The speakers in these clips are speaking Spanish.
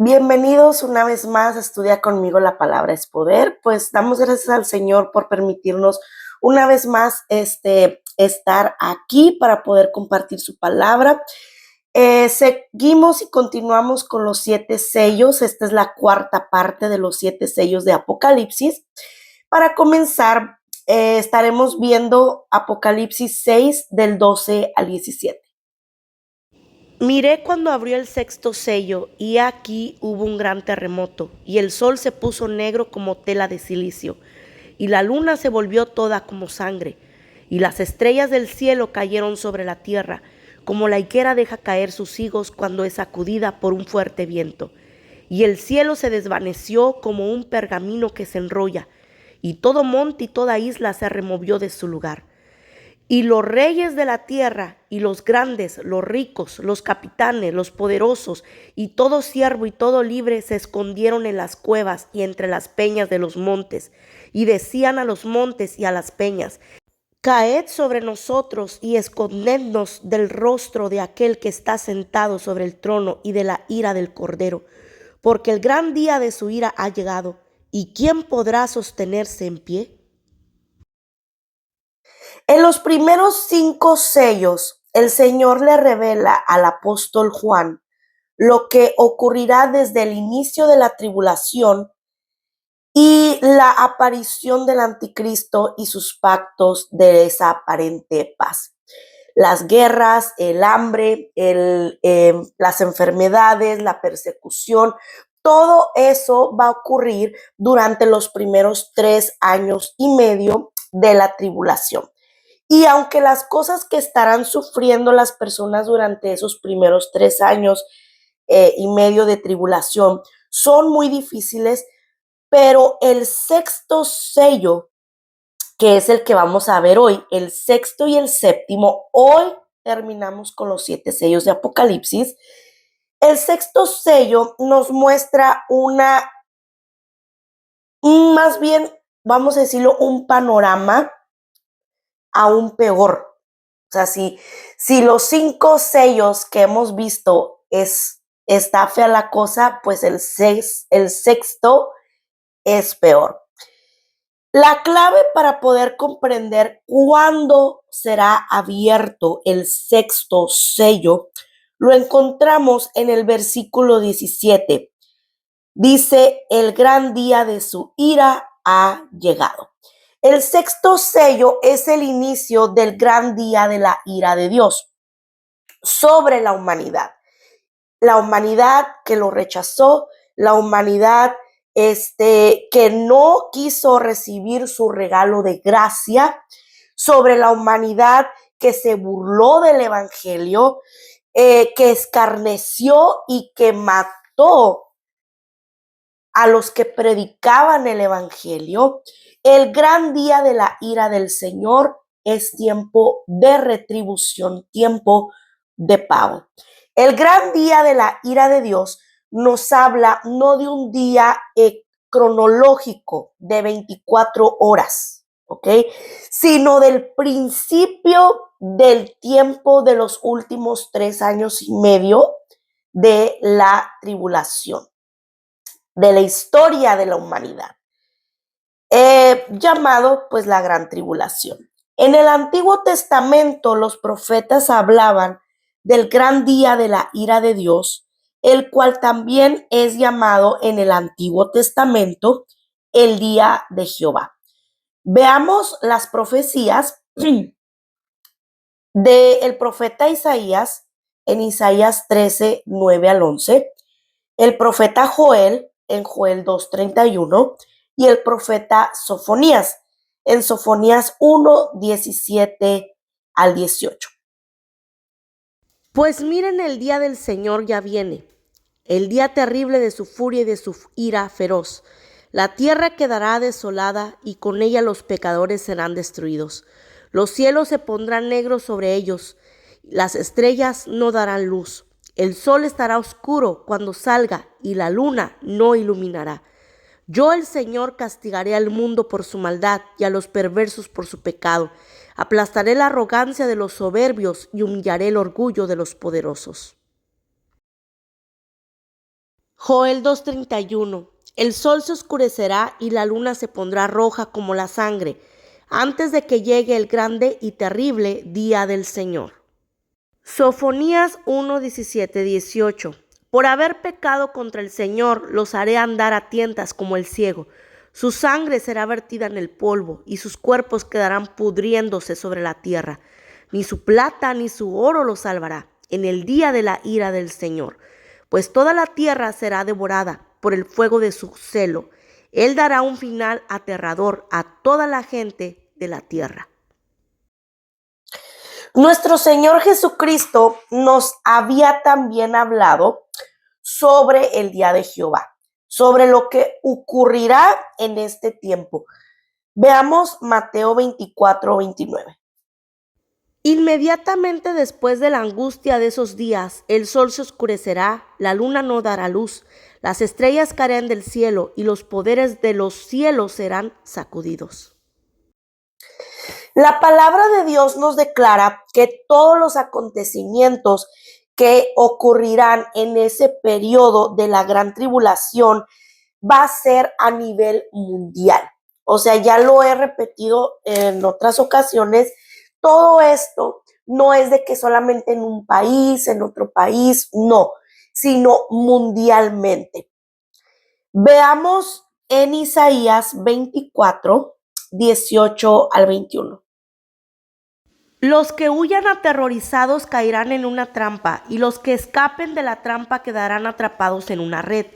Bienvenidos una vez más a Estudia conmigo, la palabra es poder. Pues damos gracias al Señor por permitirnos una vez más estar aquí para poder compartir su palabra. Seguimos y continuamos con los 7 sellos. Esta es la cuarta parte de los 7 sellos de Apocalipsis. Para comenzar, estaremos viendo Apocalipsis 6 del 12 al 17. Miré cuando abrió el sexto sello, y aquí hubo un gran terremoto, y el sol se puso negro como tela de silicio, y la luna se volvió toda como sangre, y las estrellas del cielo cayeron sobre la tierra, como la higuera deja caer sus higos cuando es sacudida por un fuerte viento. Y el cielo se desvaneció como un pergamino que se enrolla, y todo monte y toda isla se removió de su lugar. Y los reyes de la tierra, y los grandes, los ricos, los capitanes, los poderosos, y todo siervo y todo libre se escondieron en las cuevas y entre las peñas de los montes, y decían a los montes y a las peñas: Caed sobre nosotros y escondednos del rostro de aquel que está sentado sobre el trono y de la ira del Cordero, porque el gran día de su ira ha llegado, ¿y quién podrá sostenerse en pie? En los primeros 5 sellos, el Señor le revela al apóstol Juan lo que ocurrirá desde el inicio de la tribulación y la aparición del anticristo y sus pactos de esa aparente paz. Las guerras, el hambre, las enfermedades, la persecución, todo eso va a ocurrir durante los primeros 3 años y medio de la tribulación. Y aunque las cosas que estarán sufriendo las personas durante esos primeros 3 años y medio de tribulación son muy difíciles, pero el sexto sello, que es el que vamos a ver hoy, el sexto y el séptimo, hoy terminamos con los 7 sellos de Apocalipsis. El sexto sello nos muestra más bien, vamos a decirlo, un panorama aún peor. O sea, si los 5 sellos que hemos visto está fea la cosa, pues el sexto es peor. La clave para poder comprender cuándo será abierto el sexto sello lo encontramos en el versículo 17. Dice: el gran día de su ira ha llegado. El sexto sello es el inicio del gran día de la ira de Dios sobre la humanidad. La humanidad que lo rechazó, la humanidad que no quiso recibir su regalo de gracia, sobre la humanidad que se burló del evangelio, que escarneció y que mató a los que predicaban el evangelio. El gran día de la ira del Señor es tiempo de retribución, tiempo de pago. El gran día de la ira de Dios nos habla no de un día cronológico de 24 horas, ¿ok? Sino del principio del tiempo de los últimos 3 años y medio de la tribulación, de la historia de la humanidad, llamado pues la gran tribulación. En el Antiguo Testamento los profetas hablaban del gran día de la ira de Dios, el cual también es llamado en el Antiguo Testamento el día de Jehová. Veamos las profecías del profeta Isaías en Isaías 13, 9 al 11, el profeta Joel en Joel 2:31 y el profeta Sofonías en Sofonías 1, 17 al 18. Pues miren, el día del Señor ya viene, el día terrible de su furia y de su ira feroz. La tierra quedará desolada y con ella los pecadores serán destruidos. Los cielos se pondrán negros sobre ellos, las estrellas no darán luz. El sol estará oscuro cuando salga y la luna no iluminará. Yo, el Señor, castigaré al mundo por su maldad y a los perversos por su pecado. Aplastaré la arrogancia de los soberbios y humillaré el orgullo de los poderosos. Joel 2:31. El sol se oscurecerá y la luna se pondrá roja como la sangre, antes de que llegue el grande y terrible día del Señor. Sofonías 1:17-18. Por haber pecado contra el Señor, los haré andar a tientas como el ciego. Su sangre será vertida en el polvo, y sus cuerpos quedarán pudriéndose sobre la tierra. Ni su plata ni su oro los salvará en el día de la ira del Señor, pues toda la tierra será devorada por el fuego de su celo. Él dará un final aterrador a toda la gente de la tierra. Nuestro Señor Jesucristo nos había también hablado sobre el día de Jehová, sobre lo que ocurrirá en este tiempo. Veamos Mateo 24:29. Inmediatamente después de la angustia de esos días, el sol se oscurecerá, la luna no dará luz, las estrellas caerán del cielo y los poderes de los cielos serán sacudidos. La palabra de Dios nos declara que todos los acontecimientos que ocurrirán en ese periodo de la gran tribulación va a ser a nivel mundial. O sea, ya lo he repetido en otras ocasiones, todo esto no es de que solamente en un país, en otro país, no, sino mundialmente. Veamos en Isaías 24:18-21. Los que huyan aterrorizados caerán en una trampa, y los que escapen de la trampa quedarán atrapados en una red.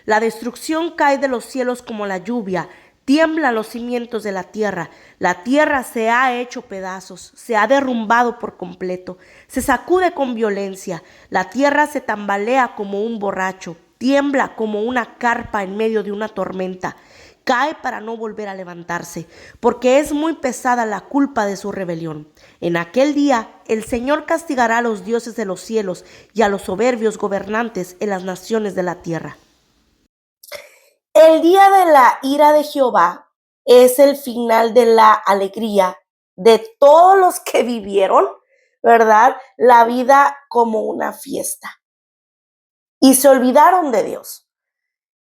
La destrucción cae de los cielos como la lluvia, tiemblan los cimientos de la tierra se ha hecho pedazos, se ha derrumbado por completo, se sacude con violencia, la tierra se tambalea como un borracho, tiembla como una carpa en medio de una tormenta. Cae para no volver a levantarse, porque es muy pesada la culpa de su rebelión. En aquel día el Señor castigará a los dioses de los cielos y a los soberbios gobernantes en las naciones de la tierra. El día de la ira de Jehová es el final de la alegría de todos los que vivieron, ¿verdad? La vida como una fiesta y se olvidaron de Dios.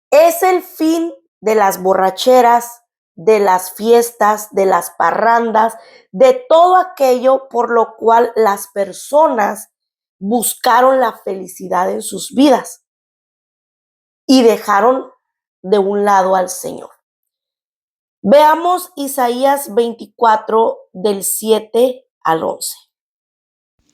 Es el fin de las borracheras, de las fiestas, de las parrandas, de todo aquello por lo cual las personas buscaron la felicidad en sus vidas y dejaron de un lado al Señor. Veamos Isaías 24 del 7 al 11.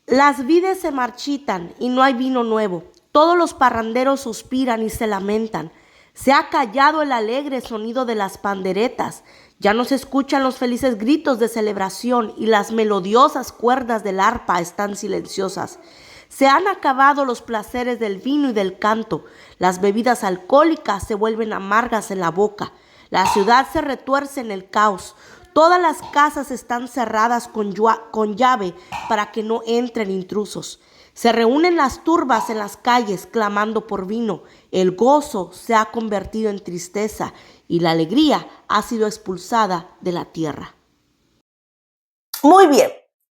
Las vides se marchitan y no hay vino nuevo. Todos los parranderos suspiran y se lamentan. Se ha callado el alegre sonido de las panderetas. Ya no se escuchan los felices gritos de celebración y las melodiosas cuerdas del arpa están silenciosas. Se han acabado los placeres del vino y del canto. Las bebidas alcohólicas se vuelven amargas en la boca. La ciudad se retuerce en el caos. Todas las casas están cerradas con llave para que no entren intrusos. Se reúnen las turbas en las calles clamando por vino. El gozo se ha convertido en tristeza y la alegría ha sido expulsada de la tierra. Muy bien,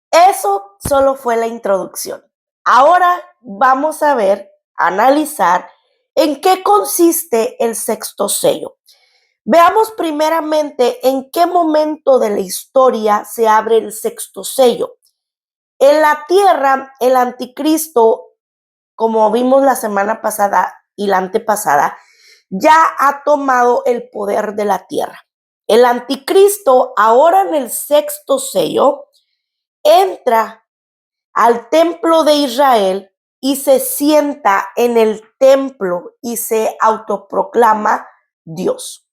eso solo fue la introducción. Ahora vamos a analizar en qué consiste el sexto sello. Veamos primeramente en qué momento de la historia se abre el sexto sello. En la tierra, el anticristo, como vimos la semana pasada y la antepasada, ya ha tomado el poder de la tierra. El anticristo, ahora en el sexto sello, entra al templo de Israel y se sienta en el templo y se autoproclama Dios.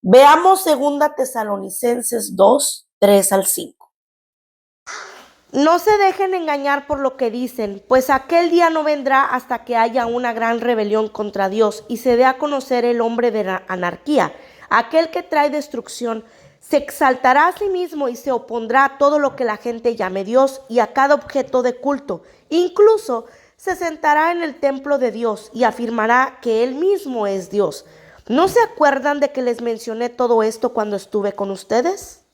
Veamos 2 Tesalonicenses 2, 3 al 5. No se dejen engañar por lo que dicen, pues aquel día no vendrá hasta que haya una gran rebelión contra Dios y se dé a conocer el hombre de la anarquía, aquel que trae destrucción. Se exaltará a sí mismo y se opondrá a todo lo que la gente llame Dios y a cada objeto de culto. Incluso se sentará en el templo de Dios y afirmará que él mismo es Dios. ¿No se acuerdan de que les mencioné todo esto cuando estuve con ustedes?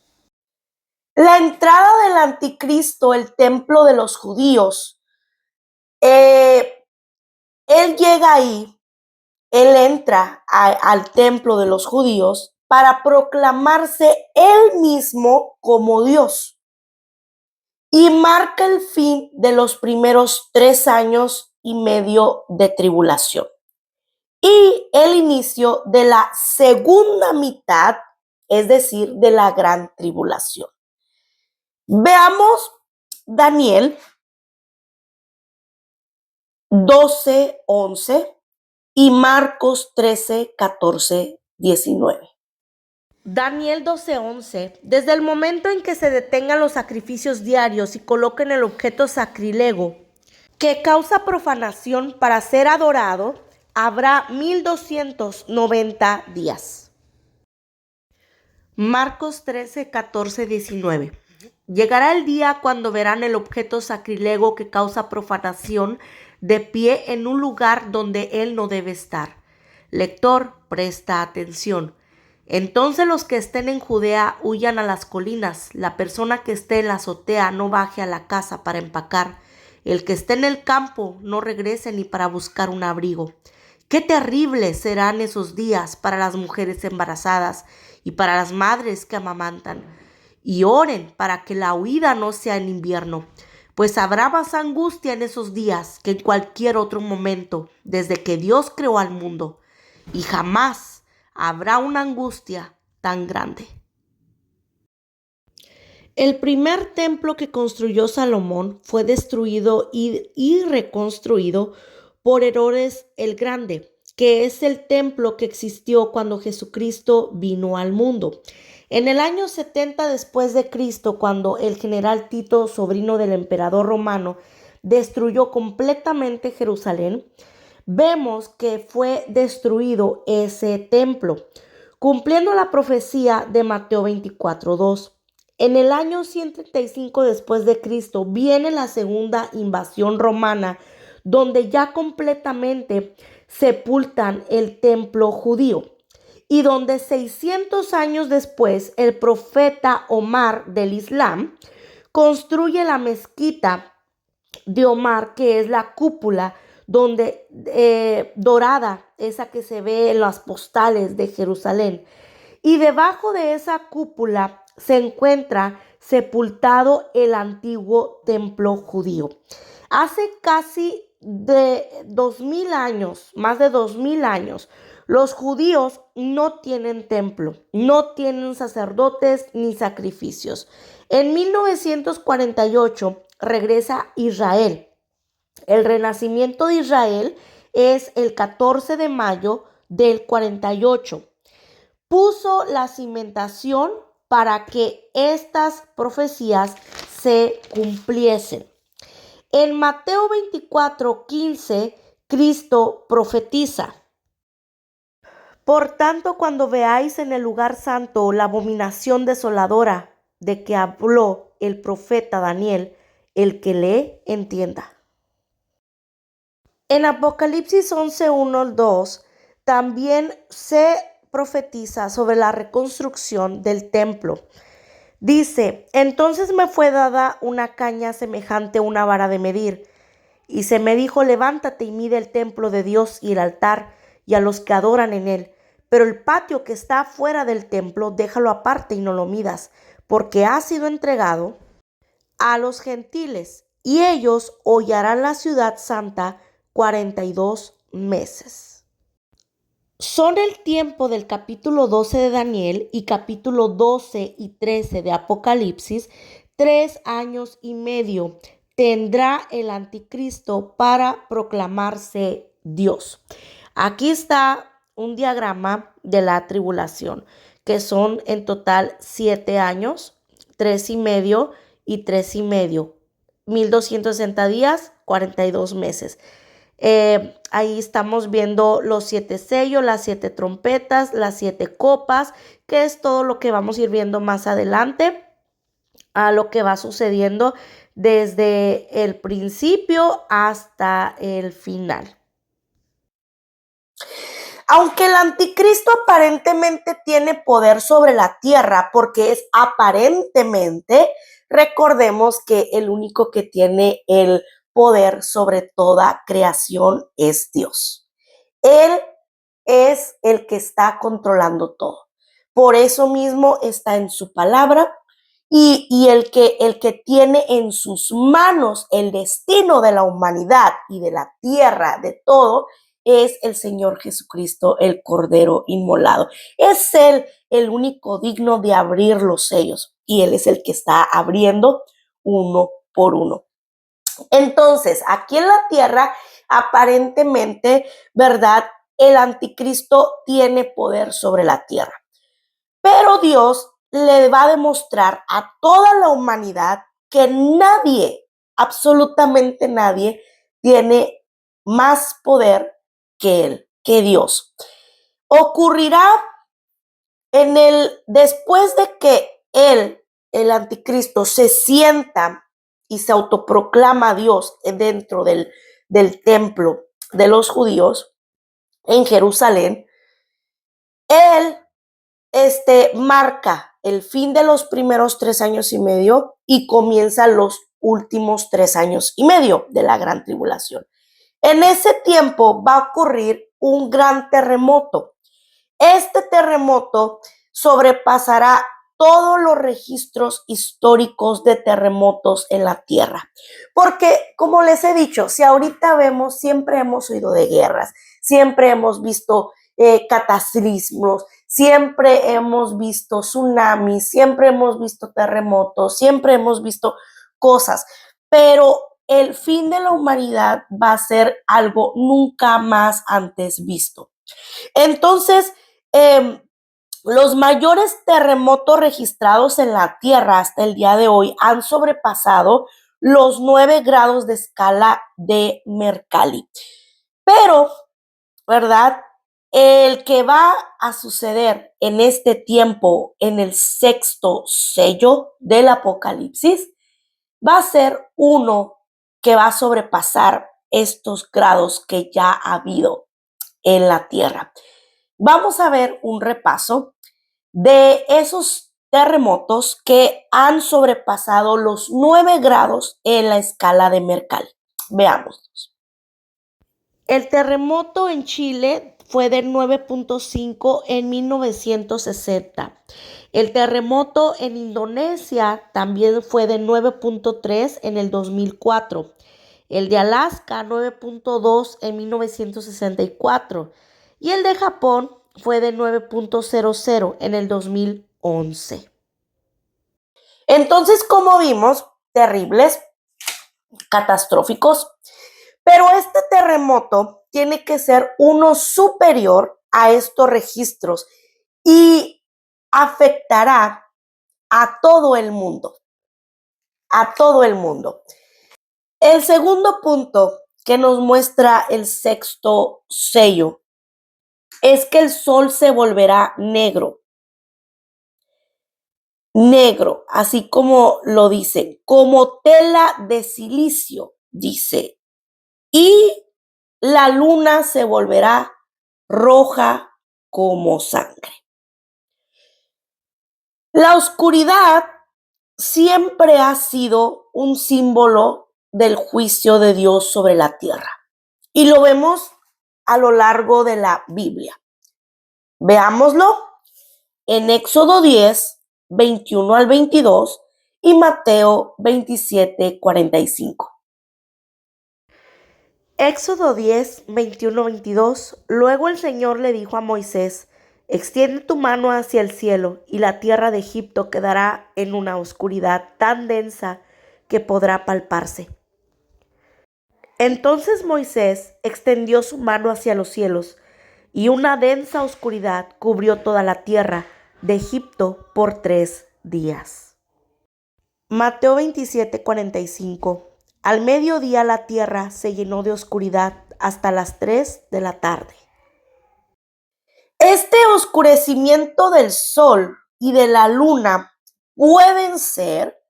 La entrada del anticristo, el templo de los judíos, él llega ahí él entra al templo de los judíos para proclamarse él mismo como Dios y marca el fin de los primeros 3 años y medio de tribulación y el inicio de la segunda mitad, es decir, de la gran tribulación. Veamos Daniel 12:11 y Marcos 13:14-19. Daniel 12:11. Desde el momento en que se detengan los sacrificios diarios y coloquen el objeto sacrílego que causa profanación para ser adorado, habrá 1290 días. Marcos 13:14-19. Llegará el día cuando verán el objeto sacrílego que causa profanación de pie en un lugar donde él no debe estar. Lector, presta atención. Entonces los que estén en Judea huyan a las colinas. La persona que esté en la azotea no baje a la casa para empacar. El que esté en el campo no regrese ni para buscar un abrigo. Qué terribles serán esos días para las mujeres embarazadas y para las madres que amamantan. Y oren para que la huida no sea en invierno, pues habrá más angustia en esos días que en cualquier otro momento desde que Dios creó al mundo. Y jamás habrá una angustia tan grande. El primer templo que construyó Salomón fue destruido y reconstruido por Herodes el Grande, que es el templo que existió cuando Jesucristo vino al mundo. En el año 70 después de Cristo, cuando el general Tito, sobrino del emperador romano, destruyó completamente Jerusalén, vemos que fue destruido ese templo, cumpliendo la profecía de Mateo 24:2. En el año 135 después de Cristo viene la segunda invasión romana, donde ya completamente sepultan el templo judío y donde 600 años después el profeta Omar del Islam construye la mezquita de Omar, que es la cúpula donde dorada, esa que se ve en las postales de Jerusalén. Y debajo de esa cúpula se encuentra sepultado el antiguo templo judío. Hace casi de 2000 años, más de 2000 años, los judíos no tienen templo, no tienen sacerdotes ni sacrificios. En 1948 regresa Israel. El renacimiento de Israel es el 14 de mayo del 48. Puso la cimentación para que estas profecías se cumpliesen. En Mateo 24:15, Cristo profetiza: por tanto, cuando veáis en el lugar santo la abominación desoladora de que habló el profeta Daniel, el que lee, entienda. En Apocalipsis 11:1-2 también se profetiza sobre la reconstrucción del templo. Dice: entonces me fue dada una caña semejante a una vara de medir, y se me dijo: levántate y mide el templo de Dios y el altar y a los que adoran en él. Pero el patio que está fuera del templo, déjalo aparte y no lo midas, porque ha sido entregado a los gentiles, y ellos hollarán la ciudad santa 42 meses. Son el tiempo del capítulo 12 de Daniel y capítulo 12 y 13 de Apocalipsis, 3 años y medio tendrá el anticristo para proclamarse Dios. Aquí está un diagrama de la tribulación, que son en total 7 años, 3 y medio y 3 y medio, 1260 días, 42 meses. Ahí estamos viendo los 7 sellos, las 7 trompetas, las 7 copas, que es todo lo que vamos a ir viendo más adelante, a lo que va sucediendo desde el principio hasta el final. Aunque el anticristo aparentemente tiene poder sobre la tierra, porque es aparentemente, recordemos que el único que tiene el poder sobre toda creación es Dios. Él es el que está controlando todo. Por eso mismo está en su palabra y el que tiene en sus manos el destino de la humanidad y de la tierra, de todo, es el Señor Jesucristo, el Cordero inmolado. Es Él el único digno de abrir los sellos y Él es el que está abriendo uno por uno. Entonces, aquí en la tierra, aparentemente, ¿verdad? El anticristo tiene poder sobre la tierra. Pero Dios le va a demostrar a toda la humanidad que nadie, absolutamente nadie, tiene más poder que Él, que Dios. Ocurrirá después de que Él, el anticristo, se sienta y se autoproclama Dios dentro del templo de los judíos en Jerusalén, Él marca el fin de los primeros 3 años y medio y comienza los últimos 3 años y medio de la gran tribulación. En ese tiempo va a ocurrir un gran terremoto. Este terremoto sobrepasará todos los registros históricos de terremotos en la tierra. Porque, como les he dicho, si ahorita vemos, siempre hemos oído de guerras, siempre hemos visto cataclismos, siempre hemos visto tsunamis, siempre hemos visto terremotos, siempre hemos visto cosas, pero el fin de la humanidad va a ser algo nunca más antes visto. Entonces, los mayores terremotos registrados en la Tierra hasta el día de hoy han sobrepasado los 9 grados de escala de Mercalli. Pero, ¿verdad? El que va a suceder en este tiempo, en el 6º sello del Apocalipsis, va a ser uno que va a sobrepasar estos grados que ya ha habido en la Tierra. Vamos a ver un repaso de esos terremotos que han sobrepasado los 9 grados en la escala de Mercalli. Veámoslos. El terremoto en Chile fue de 9.5 en 1960. El terremoto en Indonesia también fue de 9.3 en el 2004. El de Alaska 9.2 en 1964 y el de Japón fue de 9.00 en el 2011. Entonces, como vimos, terribles, catastróficos, pero este terremoto tiene que ser uno superior a estos registros y afectará a todo el mundo, a todo el mundo. El segundo punto que nos muestra el 6º sello es que el sol se volverá negro. Negro, así como lo dice, como tela de silicio, dice. Y la luna se volverá roja como sangre. La oscuridad siempre ha sido un símbolo del juicio de Dios sobre la tierra. Y lo vemos a lo largo de la Biblia. Veámoslo en Éxodo 10, 21 al 22 y Mateo 27, 45. Éxodo 10, 21, 22. Luego el Señor le dijo a Moisés: extiende tu mano hacia el cielo, y la tierra de Egipto quedará en una oscuridad tan densa que podrá palparse. Entonces Moisés extendió su mano hacia los cielos, y una densa oscuridad cubrió toda la tierra de Egipto por 3 días. Mateo 27, 45. Al mediodía la tierra se llenó de oscuridad hasta las 3 de la tarde. Este oscurecimiento del sol y de la luna pueden ser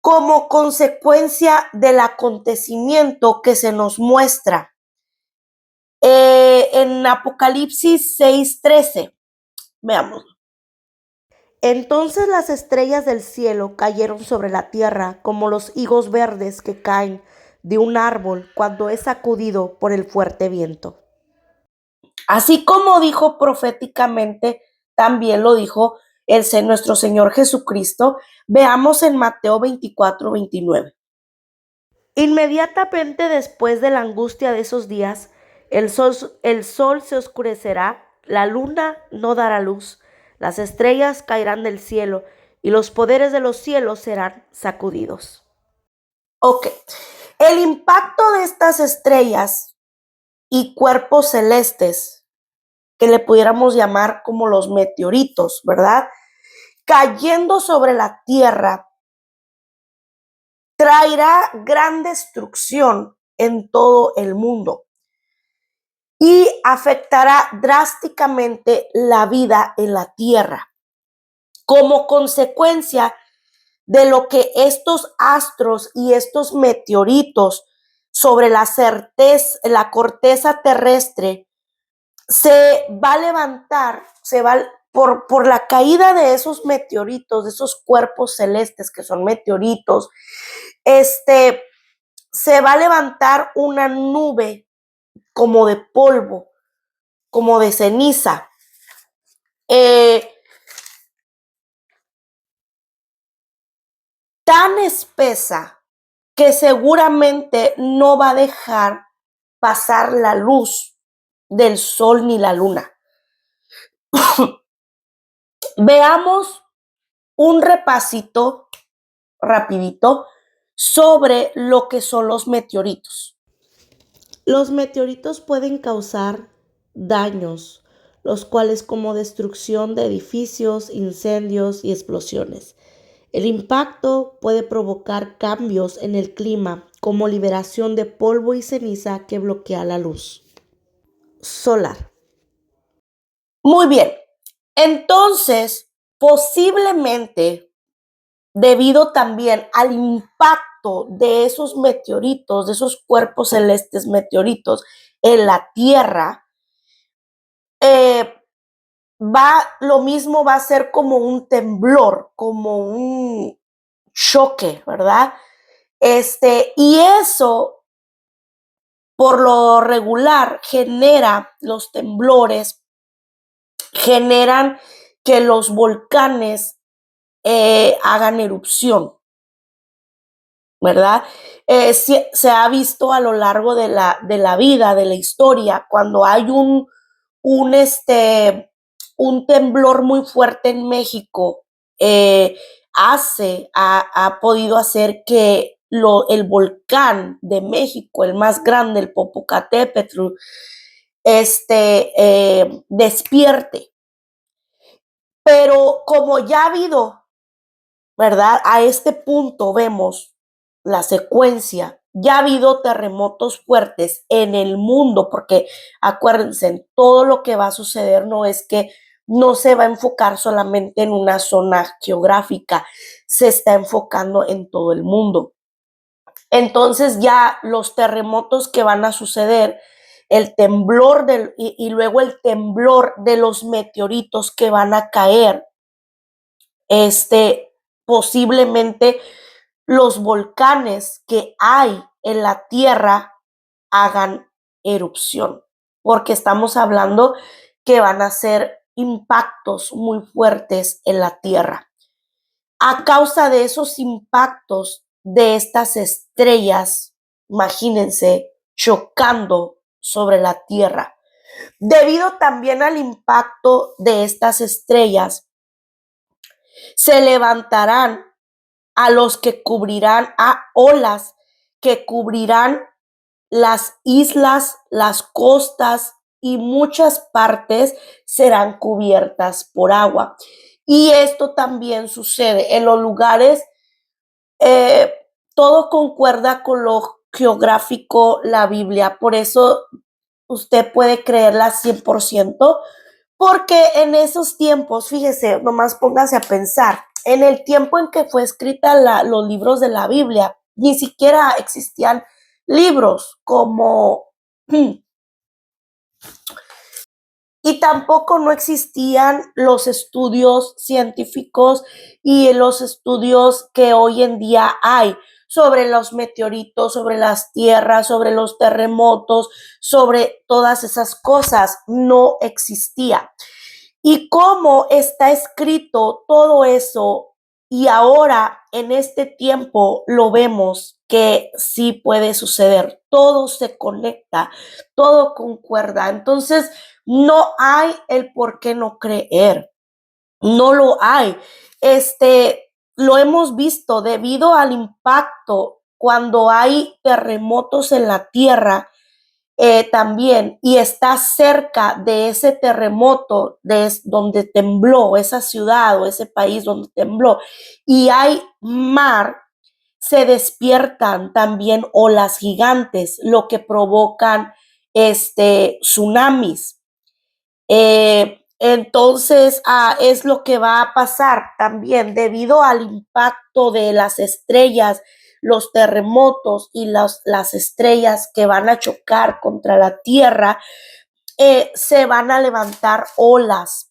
como consecuencia del acontecimiento que se nos muestra en Apocalipsis 6:13. Veamos. Entonces las estrellas del cielo cayeron sobre la tierra como los higos verdes que caen de un árbol cuando es sacudido por el fuerte viento. Así como dijo proféticamente, también lo dijo nuestro Señor Jesucristo. Veamos en Mateo 24-29. Inmediatamente después de la angustia de esos días, el sol se oscurecerá, la luna no dará luz, las estrellas caerán del cielo y los poderes de los cielos serán sacudidos. Ok, el impacto de estas estrellas y cuerpos celestes, que le pudiéramos llamar como los meteoritos, ¿verdad? Cayendo sobre la tierra, traerá gran destrucción en todo el mundo y afectará drásticamente la vida en la tierra. Como consecuencia de lo que estos astros y estos meteoritos sobre la corteza terrestre se va a levantar, por la caída de esos meteoritos, de esos cuerpos celestes que son meteoritos, se va a levantar una nube como de polvo, como de ceniza. Tan espesa que seguramente no va a dejar pasar la luz del sol ni la luna. Veamos un repasito rapidito sobre lo que son los meteoritos. Los meteoritos pueden causar daños, los cuales como destrucción de edificios, incendios y explosiones. El impacto puede provocar cambios en el clima, como liberación de polvo y ceniza que bloquea la luz solar. Muy bien, entonces posiblemente debido también al impacto de esos meteoritos, de esos cuerpos celestes meteoritos en la Tierra, lo mismo va a ser como un temblor, como un choque, ¿verdad? Y eso, por lo regular, los temblores, generan que los volcanes hagan erupción, ¿verdad? Se ha visto a lo largo de la vida, de la historia, cuando hay un, un temblor muy fuerte en México, ha podido hacer que el volcán de México, el más grande, el Popocatépetl, despierte. Pero como ya ha habido, ¿verdad? A este punto vemos la secuencia. Ya ha habido terremotos fuertes en el mundo, porque acuérdense, todo lo que va a suceder no es que no se va a enfocar solamente en una zona geográfica, se está enfocando en todo el mundo. Entonces ya los terremotos que van a suceder, el temblor y luego el temblor de los meteoritos que van a caer, posiblemente los volcanes que hay en la Tierra hagan erupción, porque estamos hablando que van a ser impactos muy fuertes en la Tierra. A causa de esos impactos de estas estrellas, imagínense, chocando sobre la Tierra. Debido también al impacto de estas estrellas, se levantarán a los que cubrirán, a olas que cubrirán las islas, las costas y muchas partes serán cubiertas por agua. Y esto también sucede en los lugares, todo concuerda con lo geográfico, la Biblia, por eso usted puede creerla 100%, porque en esos tiempos, fíjese, nomás póngase a pensar, en el tiempo en que fue escrita los libros de la Biblia, ni siquiera existían libros como Y tampoco no existían los estudios científicos y los estudios que hoy en día hay sobre los meteoritos, sobre las tierras, sobre los terremotos, sobre todas esas cosas. No existía. Y cómo está escrito todo eso y ahora en este tiempo lo vemos que sí puede suceder. Todo se conecta, todo concuerda. Entonces, no hay el por qué no creer. No lo hay. Lo hemos visto debido al impacto cuando hay terremotos en la tierra también y está cerca de ese terremoto donde tembló esa ciudad o ese país donde tembló y hay mar, se despiertan también olas gigantes, lo que provocan tsunamis. Entonces, es lo que va a pasar también debido al impacto de las estrellas, los terremotos y las estrellas que van a chocar contra la tierra, se van a levantar olas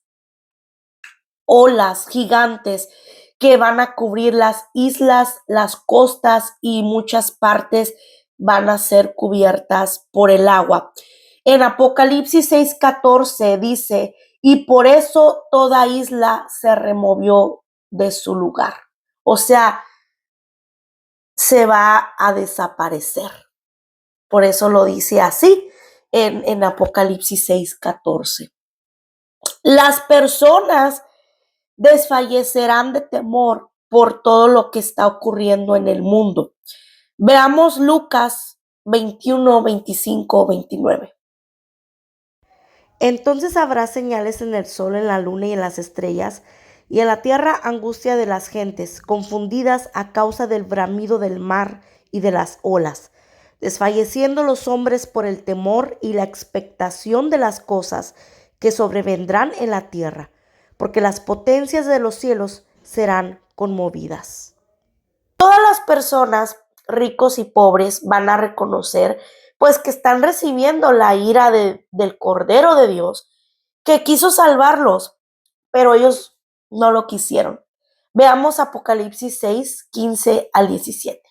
gigantes que van a cubrir las islas, las costas y muchas partes van a ser cubiertas por el agua. En Apocalipsis 6:14 dice, y por eso toda isla se removió de su lugar. O sea, se va a desaparecer. Por eso lo dice así en Apocalipsis 6:14. Las personas desfallecerán de temor por todo lo que está ocurriendo en el mundo. Veamos Lucas 21, 25, 29. Entonces habrá señales en el sol, en la luna y en las estrellas, y en la tierra angustia de las gentes, confundidas a causa del bramido del mar y de las olas, desfalleciendo los hombres por el temor y la expectación de las cosas que sobrevendrán en la tierra, porque las potencias de los cielos serán conmovidas. Todas las personas, ricos y pobres, van a reconocer pues que están recibiendo la ira del Cordero de Dios, que quiso salvarlos, pero ellos no lo quisieron. Veamos Apocalipsis 6, 15 al 17.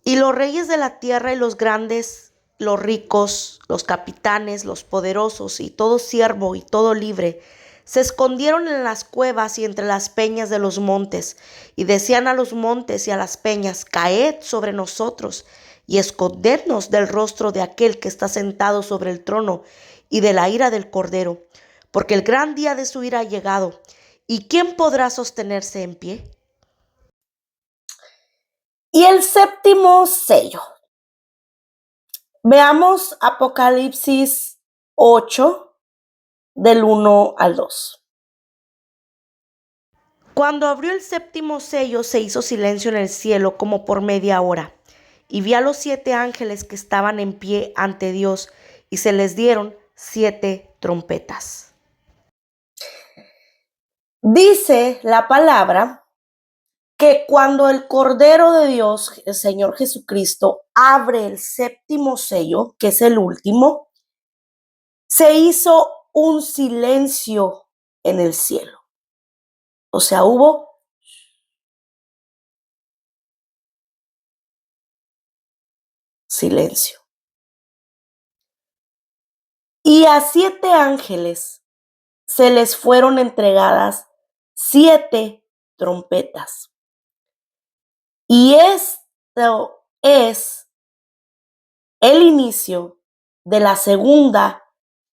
Y los reyes de la tierra y los grandes, los ricos, los capitanes, los poderosos y todo siervo y todo libre, se escondieron en las cuevas y entre las peñas de los montes, y decían a los montes y a las peñas, caed sobre nosotros y escondednos del rostro de aquel que está sentado sobre el trono y de la ira del Cordero, porque el gran día de su ira ha llegado, ¿y quién podrá sostenerse en pie? Y el séptimo sello. Veamos Apocalipsis 8, del 1 al 2. Cuando abrió el séptimo sello, se hizo silencio en el cielo como por media hora, y vi a los 7 ángeles que estaban en pie ante Dios, y se les dieron 7 trompetas. Dice la palabra que cuando el Cordero de Dios, el Señor Jesucristo, abre el séptimo sello, que es el último, se hizo un silencio en el cielo. O sea, hubo silencio. Y a 7 ángeles se les fueron entregadas 7 trompetas. Y esto es el inicio de la segunda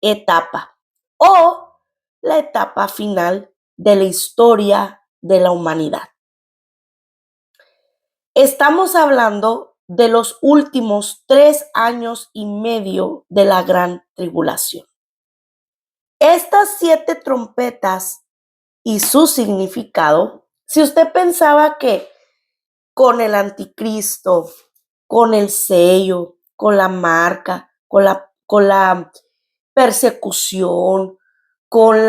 etapa o la etapa final de la historia de la humanidad. Estamos hablando de los últimos 3 años y medio de la gran tribulación. Estas 7 trompetas y su significado, si usted pensaba que con el anticristo, con el sello, con la marca, con la persecución, con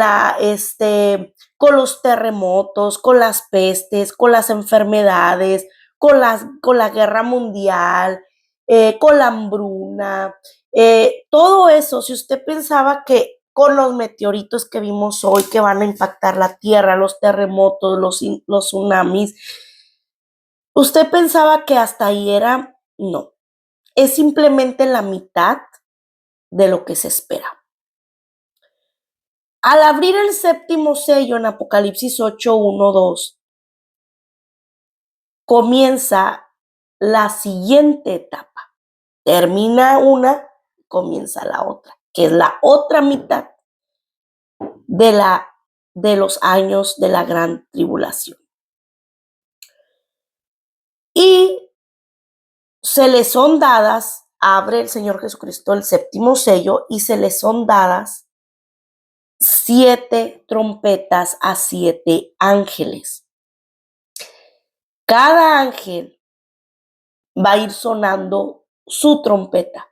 los terremotos, con las pestes, con las enfermedades, con la guerra mundial, con la hambruna, todo eso. Si usted pensaba que con los meteoritos que vimos hoy que van a impactar la Tierra, los terremotos, los tsunamis, usted pensaba que hasta ahí era, no, es simplemente la mitad de lo que se espera. Al abrir el séptimo sello en Apocalipsis 8, 1, 2, comienza la siguiente etapa. Termina una, comienza la otra, que es la otra mitad de los años de la gran tribulación. Y se le son dadas, abre el Señor Jesucristo el séptimo sello y se le son dadas 7 trompetas a 7 ángeles. Cada ángel va a ir sonando su trompeta.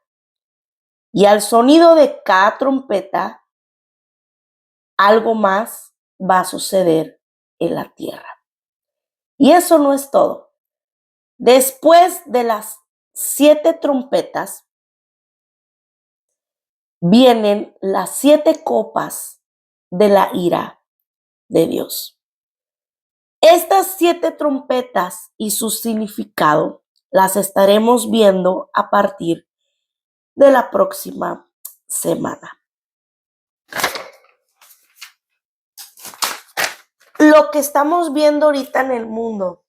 Y al sonido de cada trompeta, algo más va a suceder en la tierra. Y eso no es todo. Después de las 7 trompetas, vienen las 7 copas de la ira de Dios. Estas 7 trompetas y su significado las estaremos viendo a partir de la próxima semana. Lo que estamos viendo ahorita en el mundo,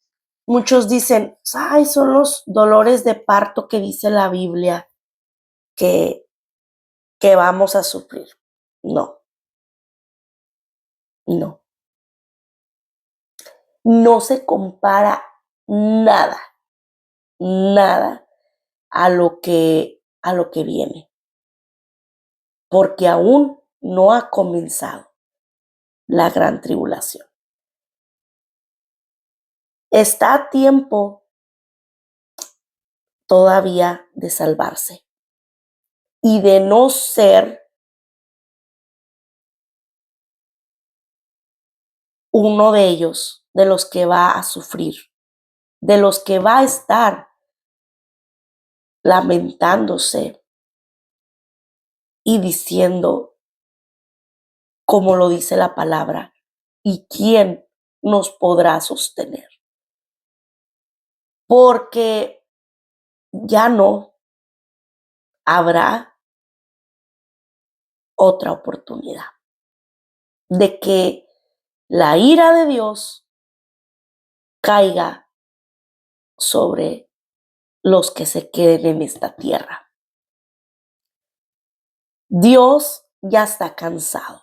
muchos dicen, ay, son los dolores de parto que dice la Biblia que vamos a sufrir. No. No se compara nada a lo que viene, porque aún no ha comenzado la gran tribulación. Está a tiempo todavía de salvarse y de no ser uno de ellos, de los que va a sufrir, de los que va a estar lamentándose y diciendo, como lo dice la palabra, ¿y quién nos podrá sostener? Porque ya no habrá otra oportunidad de que la ira de Dios caiga sobre los que se queden en esta tierra. Dios ya está cansado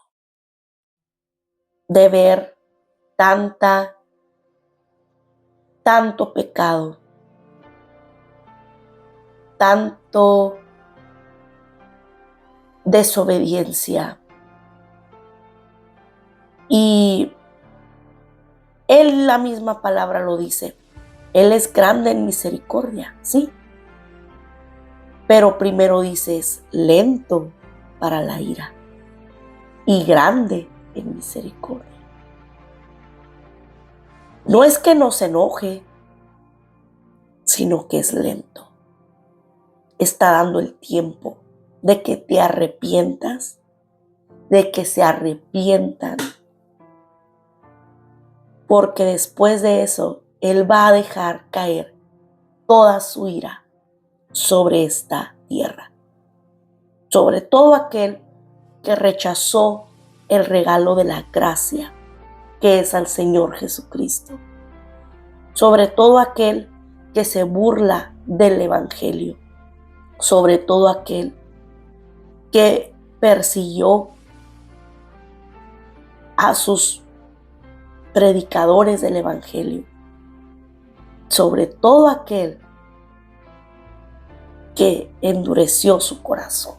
de ver tanto pecado, tanto desobediencia. Y Él, la misma palabra lo dice, Él es grande en misericordia, sí. Pero primero dice, es lento para la ira y grande en misericordia. No es que no se enoje, sino que es lento. Está dando el tiempo de que te arrepientas, de que se arrepientan, porque después de eso, Él va a dejar caer toda su ira sobre esta tierra, sobre todo aquel que rechazó el regalo de la gracia, que es al Señor Jesucristo, sobre todo aquel que se burla del Evangelio, sobre todo aquel que persiguió a sus predicadores del Evangelio, sobre todo aquel que endureció su corazón.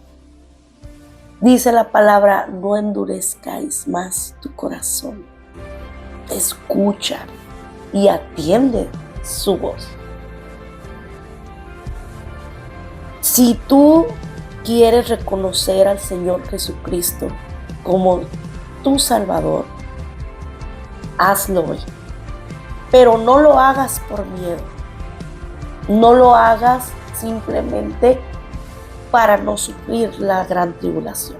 Dice la palabra, no endurezcáis más tu corazón. Escucha y atiende su voz. Si tú quieres reconocer al Señor Jesucristo como tu Salvador, hazlo hoy. Pero no lo hagas por miedo. No lo hagas simplemente para no sufrir la gran tribulación.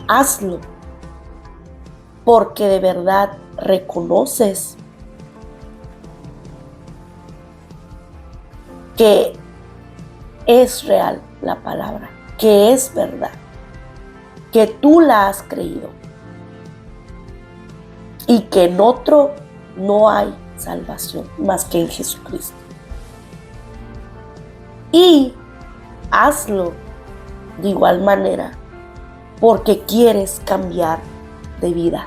Hazlo porque de verdad reconoces que es real la palabra, que es verdad, que tú la has creído y que en otro no hay salvación más que en Jesucristo. Y hazlo de igual manera porque quieres cambiar de vida,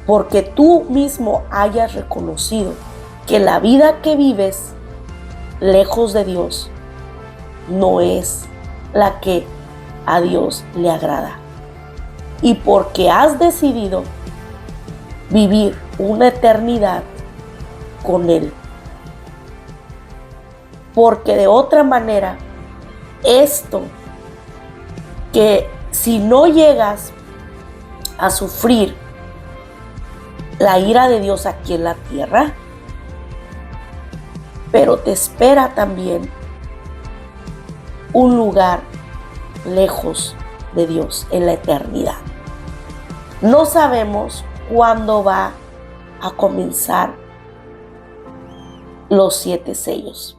porque tú mismo hayas reconocido que la vida que vives lejos de Dios no es la que a Dios le agrada, y porque has decidido vivir una eternidad con Él, porque de otra manera esto, que si no llegas a sufrir la ira de Dios aquí en la tierra, pero te espera también un lugar lejos de Dios en la eternidad. No sabemos cuándo va a comenzar los 7 sellos,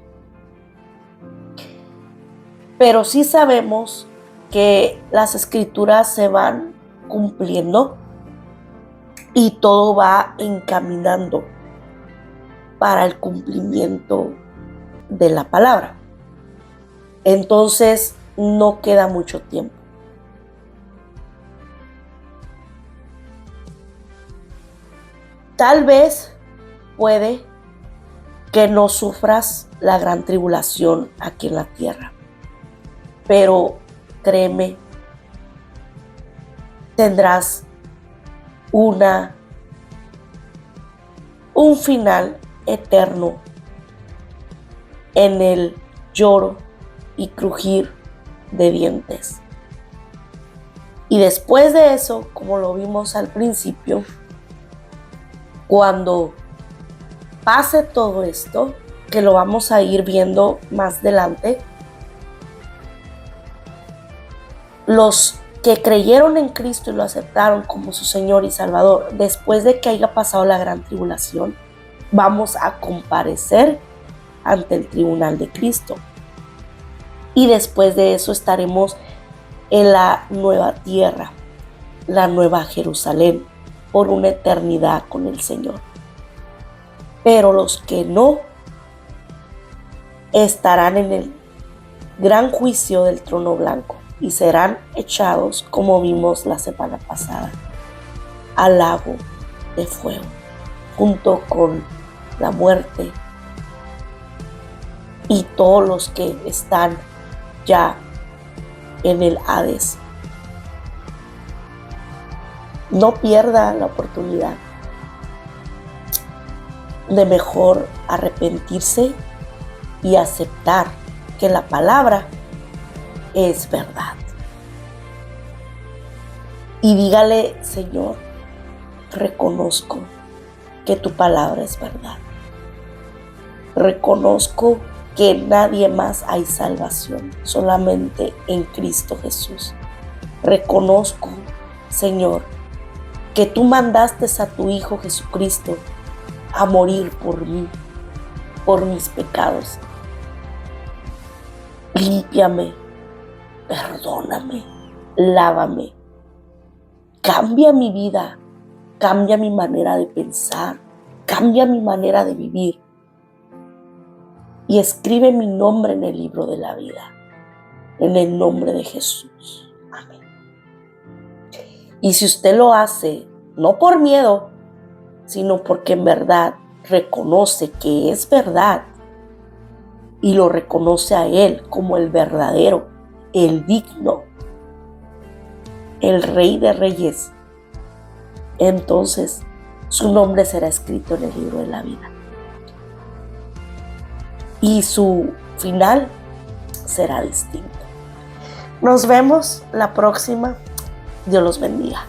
pero sí sabemos que las escrituras se van cumpliendo y todo va encaminando para el cumplimiento de la palabra. Entonces no queda mucho tiempo. Tal vez puede que no sufras la gran tribulación aquí en la tierra, pero créeme, tendrás un final eterno en el lloro y crujir de dientes. Y después de eso, como lo vimos al principio, cuando pase todo esto, que lo vamos a ir viendo más adelante, los que creyeron en Cristo y lo aceptaron como su Señor y Salvador, después de que haya pasado la gran tribulación, vamos a comparecer ante el tribunal de Cristo. Y después de eso estaremos en la nueva tierra, la nueva Jerusalén, por una eternidad con el Señor. Pero los que no estarán en el gran juicio del trono blanco y serán echados, como vimos la semana pasada, al lago de fuego, junto con la muerte y todos los que están ya en el Hades. No pierda la oportunidad de mejor arrepentirse y aceptar que la palabra es verdad. Y dígale: Señor, reconozco que tu palabra es verdad. Reconozco que en nadie más hay salvación, solamente en Cristo Jesús. Reconozco, Señor, que tú mandaste a tu Hijo Jesucristo a morir por mí, por mis pecados. Límpiame, perdóname, lávame, cambia mi vida, cambia mi manera de pensar, cambia mi manera de vivir y escribe mi nombre en el libro de la vida, en el nombre de Jesús. Amén. Y si usted lo hace, no por miedo, sino porque en verdad reconoce que es verdad y lo reconoce a Él como el verdadero, el digno, el Rey de Reyes, entonces su nombre será escrito en el libro de la vida y su final será distinto. Nos vemos la próxima. Dios los bendiga.